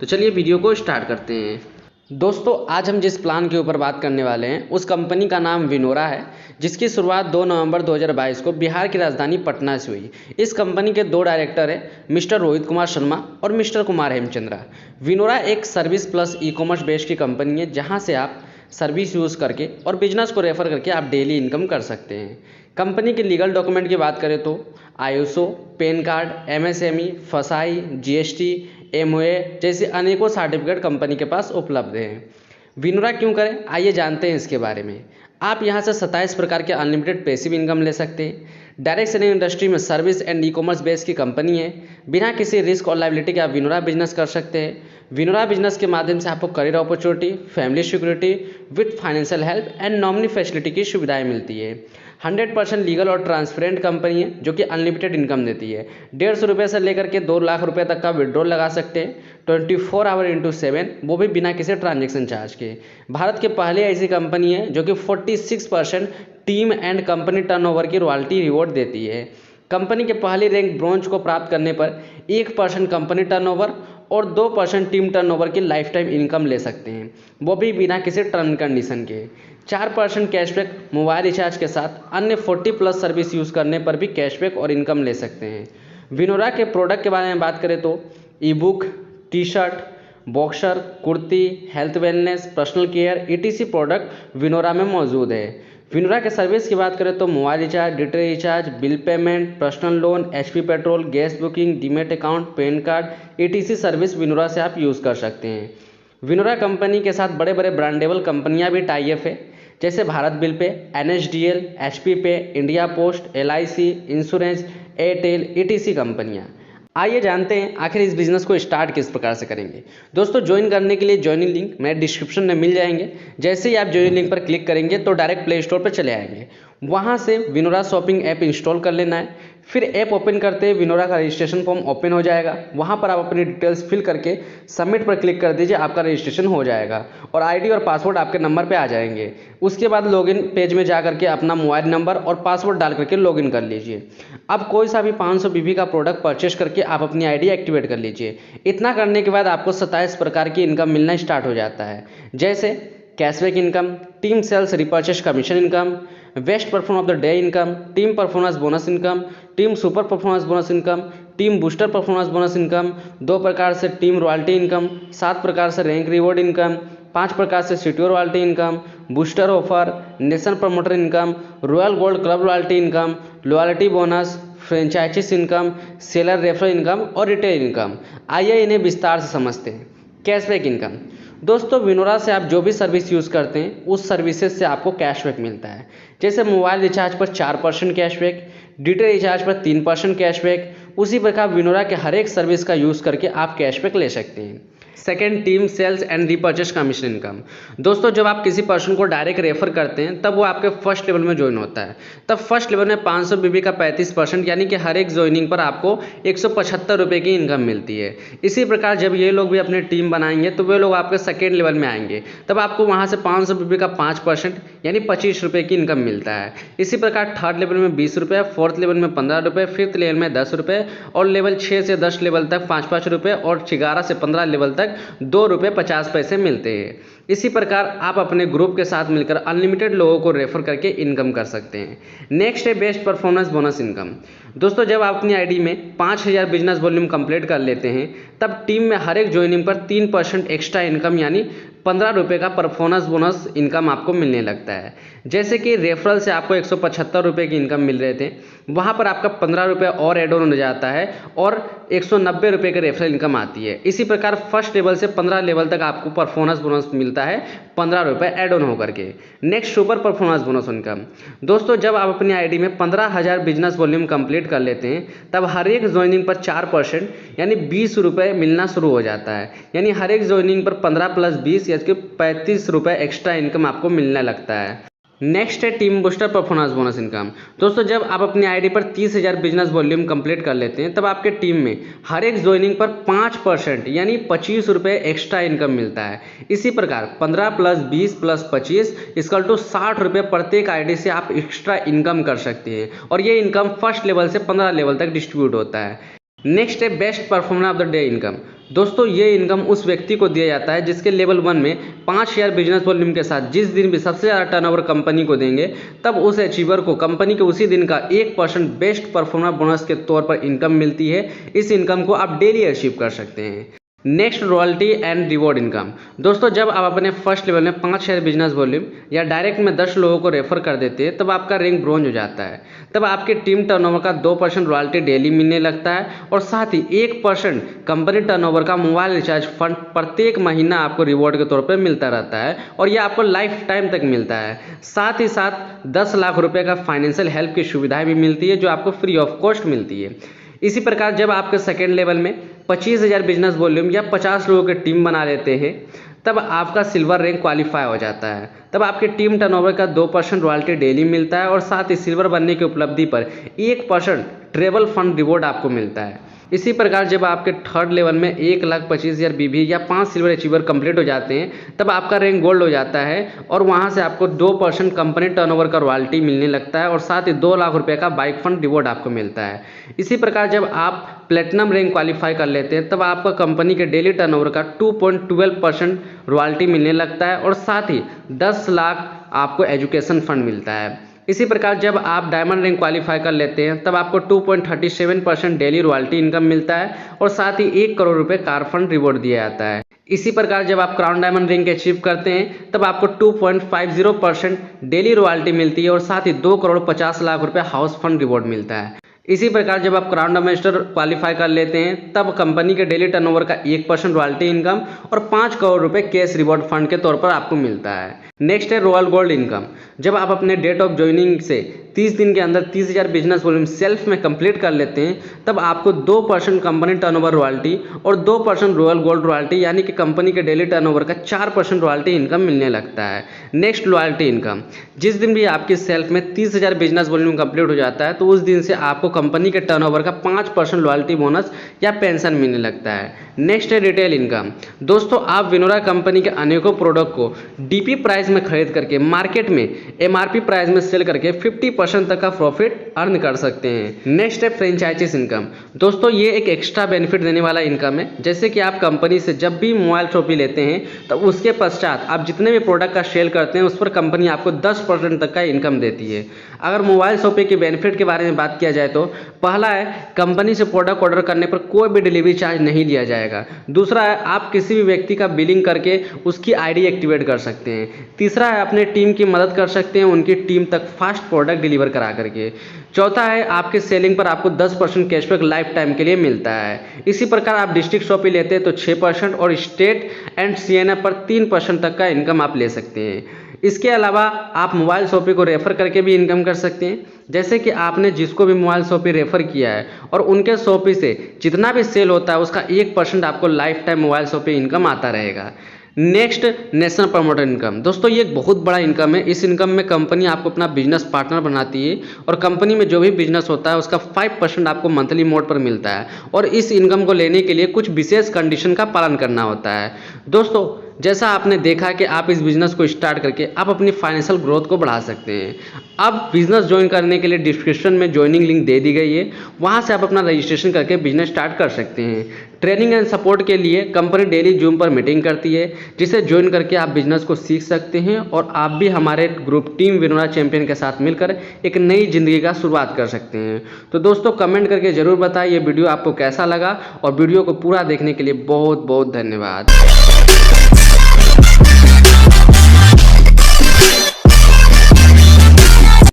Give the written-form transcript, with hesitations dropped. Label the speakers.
Speaker 1: तो चलिए वीडियो को स्टार्ट करते हैं। दोस्तों आज हम जिस प्लान के ऊपर बात करने वाले हैं उस कंपनी का नाम विनोरा है, जिसकी शुरुआत 2 नवंबर 2022 को बिहार की राजधानी पटना से हुई। इस कंपनी के 2 डायरेक्टर हैं, मिस्टर रोहित कुमार शर्मा और मिस्टर कुमार हेमचंद्रा। विनोरा एक service plus e commerce based की कंपनी है, जहां से आप सर्विस यूज़ करके और बिजनेस को रेफर करके आप डेली इनकम कर सकते हैं। कंपनी के लीगल डॉक्यूमेंट की बात करें तो आईएसओ, पैन कार्ड, एमएसएमई, फसाई, जीएसटी, एमओए जैसे अनेकों सर्टिफिकेट कंपनी के पास उपलब्ध हैं। विनोरा क्यों करें, आइए जानते हैं इसके बारे में। आप यहां से 27 प्रकार के अनलिमिटेड पैसिव इनकम ले सकते हैं। डायरेक्ट सेलिंग इंडस्ट्री में service and e commerce base की कंपनी है। बिना किसी रिस्क और लायबिलिटी के आप विनोरा बिजनेस कर सकते हैं। विनोरा बिजनेस के माध्यम से आपको career opportunity, family security with financial help and nominee facility की सुविधाएं मिलती है। 100% लीगल और ट्रांसपेरेंट कंपनी है जो कि अनलिमिटेड इनकम देती है। 150 रुपये से लेकर के 2 लाख रुपए तक का विड्रॉल लगा सकते हैं 24 आवर इंटू 7, वो भी बिना किसी ट्रांजेक्शन चार्ज के। भारत की पहली ऐसी कंपनी है जो कि 46% टीम एंड कंपनी टर्नओवर की रॉयल्टी रिवॉर्ड देती है। कंपनी के पहली रैंक ब्रॉन्ज को प्राप्त करने पर 1% कंपनी टर्नओवर और 2% टीम टर्नओवर की लाइफ टाइम इनकम ले सकते हैं, वो भी बिना किसी टर्म कंडीशन के। 4% कैशबैक मोबाइल रिचार्ज के साथ अन्य 40+ सर्विस यूज़ करने पर भी कैशबैक और इनकम ले सकते हैं। विनोरा के प्रोडक्ट के बारे में बात करें तो e book, T shirt, boxer, kurti, health wellness, personal care ETC product Vinora में मौजूद है। विनोरा के सर्विस की बात करें तो mobile recharge, detail recharge, bill payment, personal loan, HP petrol, gas booking, demat account, PAN card ETC service Vinora से आप यूज़ कर सकते हैं। विनोरा कंपनी के साथ बड़े बड़े ब्रांडेबल कंपनियां भी टाई अप है, जैसे Bharat bill pay, NSDL, HP pay, India post, LIC, insurance, Airtel ETC कंपनियां। आइए जानते हैं आखिर इस बिज़नेस को स्टार्ट किस प्रकार से करेंगे। दोस्तों ज्वाइन करने के लिए ज्वाइनिंग लिंक मेरे डिस्क्रिप्शन में मिल जाएंगे। जैसे ही आप ज्वाइनिंग लिंक पर क्लिक करेंगे तो डायरेक्ट प्ले स्टोर पर चले आएंगे। वहां से विनोरा शॉपिंग ऐप इंस्टॉल कर लेना है। फिर ऐप ओपन करते ही विनोरा का रजिस्ट्रेशन फॉर्म ओपन हो जाएगा। वहां पर आप अपनी डिटेल्स फिल करके सबमिट पर क्लिक कर दीजिए, आपका रजिस्ट्रेशन हो जाएगा और आईडी और पासवर्ड आपके नंबर पे आ जाएंगे। उसके बाद लॉगिन पेज में जा करके अपना मोबाइल नंबर और पासवर्ड डाल करके लॉगिन कर लीजिए। अब कोई सा भी 500 बीबी का प्रोडक्ट परचेस करके आप अपनी आईडी एक्टिवेट कर लीजिए। इतना करने के बाद आपको 27 प्रकार की इनकम मिलना स्टार्ट हो जाता है, जैसे cashback income, team sales repurchase commission income, best perform of the day income, team performance bonus income, team super performance bonus income, team booster performance bonus income, 2 प्रकार से टीम रॉयल्टी इनकम, 7 प्रकार से rank reward income, 5 प्रकार से city royalty income, booster offer, nation promoter income, royal gold club royalty income, loyalty bonus, franchisees income, seller referral income और retail income. आइए इन्हें विस्तार से समझते हैं। कैशबैक इनकम, दोस्तों विनोरा से आप जो भी सर्विस यूज़ करते हैं उस सर्विसेज से आपको कैशबैक मिलता है। जैसे मोबाइल रिचार्ज पर 4% कैशबैक, डिटेल रिचार्ज पर 3% कैशबैक। उसी प्रकार विनोरा के हर एक सर्विस का यूज़ करके आप कैशबैक ले सकते हैं। Second, team sales and repurchase commission income. दोस्तों जब आप किसी पर्सन को डायरेक्ट रेफर करते हैं तब वो आपके फर्स्ट लेवल में ज्वाइन होता है। तब फर्स्ट लेवल में 500 बीबी का 35% यानी कि हर एक ज्वाइनिंग पर आपको 175 रुपये की इनकम मिलती है। इसी प्रकार जब ये लोग भी अपनी टीम बनाएंगे तो वे लोग आपके सेकेंड लेवल में आएंगे, तब आपको वहाँ से 500 बीबी का 5% यानी 25 रुपये की इनकम मिलता है। इसी प्रकार थर्ड लेवल में 20 रुपये, फोर्थ लेवल में 15 रुपये, फिफ्थ लेवल में 10 रुपये और लेवल 6 से 10 लेवल तक 5-5 रुपये और 11 से 15 लेवल तक 2 रुपये 50 पैसे मिलते हैं। इसी प्रकार आप अपने ग्रुप के साथ मिलकर अनलिमिटेड लोगों को रेफर करके इनकम कर सकते हैं। नेक्स्ट है बेस्ट परफॉर्मेंस बोनस इनकम। दोस्तों जब आप अपनी आईडी में 5000 बिजनेस वॉल्यूम कंप्लीट कर लेते हैं तब टीम में हर एक ज्वाइनिंग पर 3% एक्स्ट्रा इनकम यानी 15 रुपये का परफॉर्मेंस बोनस इनकम आपको मिलने लगता है। जैसे कि रेफरल से आपको 175 रुपये की इनकम मिल रहे थे, वहाँ पर आपका 15 रुपये और एड ऑन हो जाता है और 190 रुपये की रेफरल इनकम आती है। इसी प्रकार फर्स्ट लेवल से 15 लेवल तक आपको परफॉर्मेंस बोनस मिलता है 15 रुपये एड ऑन होकर के। Next super performance bonus income. दोस्तों जब आप अपनी आईडी में 15,000 बिजनेस वॉल्यूम कंप्लीट कर लेते हैं तब हर एक ज्वाइनिंग पर 4% यानी 20 रुपये मिलना शुरू हो जाता है। यानी हर एक ज्वाइनिंग पर 15 + 20 यानी कि 35 रुपये एक्स्ट्रा इनकम आपको मिलने लगता है। नेक्स्ट है team booster performance bonus income. दोस्तों जब आप अपनी आईडी पर 30,000 बिजनेस वॉल्यूम कंप्लीट कर लेते हैं तब आपके टीम में हर एक ज्वाइनिंग पर 5% यानी 25 रुपये एक्स्ट्रा इनकम मिलता है। इसी प्रकार 15 + 20 + 25 = 60 रुपये प्रत्येक आईडी से आप एक्स्ट्रा इनकम कर सकते हैं और ये इनकम फर्स्ट लेवल से 15 लेवल तक डिस्ट्रीब्यूट होता है। नेक्स्ट है best performer of the day income. दोस्तों ये इनकम उस व्यक्ति को दिया जाता है जिसके लेवल 1 में 5 शेयर बिजनेस वॉल्यूम के साथ जिस दिन भी सबसे ज़्यादा टर्नओवर कंपनी को देंगे, तब उस अचीवर को कंपनी के उसी दिन का 1% बेस्ट परफॉर्मर बोनस के तौर पर इनकम मिलती है। इस इनकम को आप डेली अचीव कर सकते हैं। Next royalty and reward income. दोस्तों जब आप अपने फर्स्ट लेवल में 5 शेयर बिजनेस वॉल्यूम या डायरेक्ट में 10 लोगों को रेफर कर देते हैं, तब आपका रैंक ब्रोंज हो जाता है। तब आपके टीम टर्नओवर का 2% रॉयल्टी डेली मिलने लगता है और साथ ही 1% कंपनी टर्नओवर का मोबाइल रिचार्ज फंड प्रत्येक महीना आपको रिवॉर्ड के तौर पर मिलता रहता है और यह आपको लाइफ टाइम तक मिलता है। साथ ही साथ 10 लाख रुपये का फाइनेंशियल हेल्प की सुविधाएं भी मिलती है जो आपको फ्री ऑफ कॉस्ट मिलती है। इसी प्रकार जब आपके सेकेंड लेवल में 25,000 बिजनेस वॉल्यूम या 50 लोगों की टीम बना लेते हैं, तब आपका सिल्वर रैंक क्वालिफाई हो जाता है। तब आपकी टीम टर्नओवर का 2% रॉयल्टी डेली मिलता है और साथ ही सिल्वर बनने की उपलब्धि पर 1% ट्रेवल फंड रिवॉर्ड आपको मिलता है। इसी प्रकार जब आपके थर्ड लेवल में 1,25,000 BB या 5 सिल्वर अचीवर कंप्लीट हो जाते हैं, तब आपका रैंक गोल्ड हो जाता है और वहां से आपको 2% कंपनी टर्नओवर का रॉयल्टी मिलने लगता है और साथ ही 2 लाख रुपए का बाइक फंड रिवॉर्ड आपको मिलता है। इसी प्रकार जब आप प्लेटिनम रैंक क्वालिफाई कर लेते हैं, तब आपका कंपनी के डेली टर्नओवर का 2.12% रॉयल्टी मिलने लगता है और साथ ही 10 लाख आपको एजुकेशन फंड मिलता है। इसी प्रकार जब आप डायमंड रैंक क्वालिफाई कर लेते हैं, तब आपको 2.37% डेली रॉयल्टी इनकम मिलता है और साथ ही 1 करोड़ रुपए कार फंड रिवॉर्ड दिया जाता है। इसी प्रकार जब आप क्राउन डायमंड रैंक अचीव करते हैं, तब आपको 2.50% डेली रॉयल्टी मिलती है और साथ ही 2,50,00,000 रुपए हाउस फंड रिवॉर्ड मिलता है। इसी प्रकार जब आप क्राउन मास्टर क्वालिफाई कर लेते हैं, तब कंपनी के डेली टर्नओवर का 1% रॉयल्टी इनकम और 5 करोड़ रुपए कैश रिवॉर्ड फंड के तौर पर आपको मिलता है। नेक्स्ट है रॉयल गोल्ड इनकम। जब आप अपने डेट ऑफ ज्वाइनिंग से 30 दिन के अंदर 30,000 बिजनेस वॉल्यूम सेल्फ में कंप्लीट कर लेते हैं, तब आपको 2% कंपनी टर्नओवर रॉयल्टी और 2% रॉयल गोल्ड रॉयल्टी यानी कि कंपनी के डेली टर्नओवर का 4% रॉयल्टी इनकम मिलने लगता है। Next loyalty income. जिस दिन भी आपकी सेल्फ में 30,000 बिजनेस वॉल्यूम कंप्लीट हो जाता है, तो उस दिन से आपको कंपनी के टर्नओवर का 5% रॉयल्टी बोनस या पेंशन मिलने लगता है। नेक्स्ट है रिटेल इनकम। दोस्तों आप विनोरा कंपनी के अनेकों प्रोडक्ट को डीपी प्राइस में खरीद करके मार्केट में एमआरपी प्राइस में सेल करके 50% तक का प्रॉफिट अर्न कर सकते हैं। नेक्स्ट है फ्रेंचाइजीज इनकम। दोस्तों ये एक एक्स्ट्रा बेनिफिट देने वाला इनकम है। जैसे कि आप कंपनी से जब भी मोबाइल शॉपी लेते हैं, तो उसके पश्चात आप जितने भी प्रोडक्ट का सेल करते हैं, उस पर कंपनी आपको 10% तक का इनकम देती है। अगर मोबाइल शॉपी के बेनिफिट के बारे में बात किया जाए, तो पहला है कंपनी से प्रोडक्ट ऑर्डर करने पर कोई भी डिलीवरी चार्ज नहीं लिया जाएगा। दूसरा है आप किसी भी व्यक्ति का बिलिंग करके उसकी आईडी एक्टिवेट कर सकते हैं। तीसरा है अपने टीम की मदद कर सकते हैं उनकी टीम तक फास्ट प्रोडक्ट डिलीवर करा करके। चौथा है आपके सेलिंग पर आपको 10% कैशबैक लाइफ टाइम के लिए मिलता है। इसी प्रकार आप डिस्ट्रिक्ट शॉपी लेते हैं तो 6% और स्टेट एंड सीएनएफ पर 3% तक का इनकम आप ले सकते हैं। इसके अलावा आप मोबाइल शॉपी को रेफर करके भी इनकम कर सकते हैं। जैसे कि आपने जिसको भी मोबाइल शॉपी रेफर किया है और उनके शॉपी से जितना भी सेल होता है उसका 1% आपको life time mobile shoppy income आता रहेगा। Next national promoter income. दोस्तों ये एक बहुत बड़ा इनकम है। इस इनकम में कंपनी आपको अपना बिजनेस पार्टनर बनाती है और कंपनी में जो भी बिजनेस होता है उसका 5% आपको मंथली मोड पर मिलता है और इस इनकम को लेने के लिए कुछ विशेष कंडीशन का पालन करना होता है। दोस्तों जैसा आपने देखा कि आप इस बिज़नेस को स्टार्ट करके आप अपनी फाइनेंशियल ग्रोथ को बढ़ा सकते हैं। अब बिज़नेस ज्वाइन करने के लिए डिस्क्रिप्शन में ज्वाइनिंग लिंक दे दी गई है, वहां से आप अपना रजिस्ट्रेशन करके बिजनेस स्टार्ट कर सकते हैं। ट्रेनिंग एंड सपोर्ट के लिए कंपनी डेली जूम पर मीटिंग करती है, जिसे ज्वाइन करके आप बिजनेस को सीख सकते हैं और आप भी हमारे ग्रुप टीम विनोरा चैंपियन के साथ मिलकर एक नई जिंदगी का शुरुआत कर सकते हैं। तो दोस्तों कमेंट करके जरूर बताएं ये वीडियो आपको कैसा लगा और वीडियो को पूरा देखने के लिए बहुत बहुत धन्यवाद।